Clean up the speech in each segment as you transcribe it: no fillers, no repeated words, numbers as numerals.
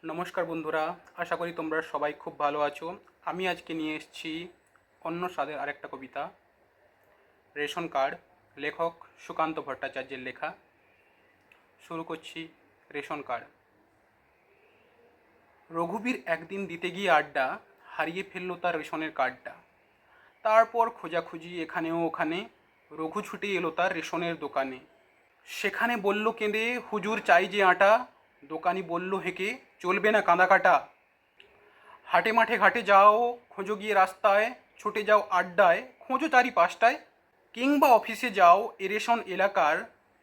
নমস্কার বন্ধুরা, আশা করি তোমরা সবাই খুব ভালো আছো। আমি আজকে নিয়ে এসেছি অন্য স্বাদের আরেকটা কবিতা, রেশন কার্ড। লেখক সুকান্ত ভট্টাচার্যের লেখা। শুরু করছি। Ration card. রঘুবীর একদিন দিতে গিয়ে আড্ডা, হারিয়ে ফেললো তার রেশনের কার্ডটা। তারপর খোঁজাখুঁজি এখানেও ওখানে, রঘু ছুটে এলো তার রেশনের দোকানে। সেখানে বলল কেঁদে, হুজুর চাই যে আটা। দোকানি বলল হেঁকে, চলবে না কাঁদা কাটা। হাটে মাঠে ঘাটে যাও, খোঁজো গিয়ে রাস্তায়, ছুটে যাও আড্ডায়, খোঁজো চারি পাঁচটায়। কিংবা অফিসে যাও এ রেশন এলাকার,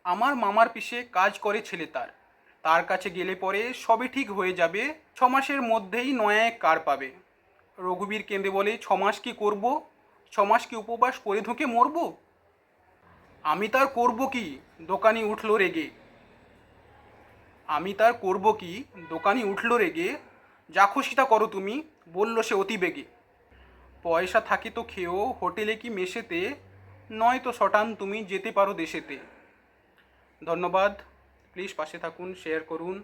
আমার মামার পিসে কাজ করে ছেলে তার। তার কাছে গেলে পরে সবই ঠিক হয়ে যাবে, 6 মাসের মধ্যেই নয়া এক কার পাবে। রঘুবীর কেঁদে বলে, 6 মাস কি করব, 6 মাস কি উপবাস করে ধুঁকে মরবো। আমি তার করব কি, দোকানি উঠল রেগে। আমি তার করব কি, দোকানি উঠল রেগে। যা খুশি তা করো তুমি, বলল সে অতি বেগে। পয়সা থাকে তো খেও, হোটেলে কি মেসেতে, নয় তো শটান তুমি যেতে পারো দেশেতে। ধন্যবাদ। প্লিজ পাশে থাকুন, শেয়ার করুন,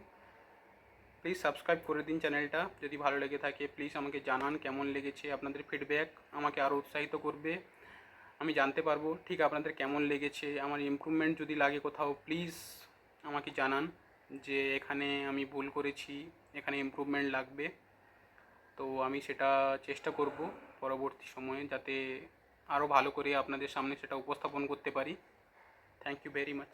প্লিজ সাবস্ক্রাইব করে দিন চ্যানেলটা। যদি ভালো লেগে থাকে প্লিজ আমাকে জানান কেমন লেগেছে। আপনাদের ফিডব্যাক আমাকে আরও উৎসাহিত করবে, আমি জানতে পারবো ঠিক আপনাদের কেমন লেগেছে। আমার ইমপ্রুভমেন্ট যদি লাগে কোথাও প্লিজ আমাকে জানান যে এখানে আমি ভুল করেছি, এখানে ইমপ্রুভমেন্ট লাগবে। তো আমি সেটা চেষ্টা করব পরবর্তী সময়ে, যাতে আরও ভালো করে আপনাদের সামনে সেটা উপস্থাপন করতে পারি। Thank you very much.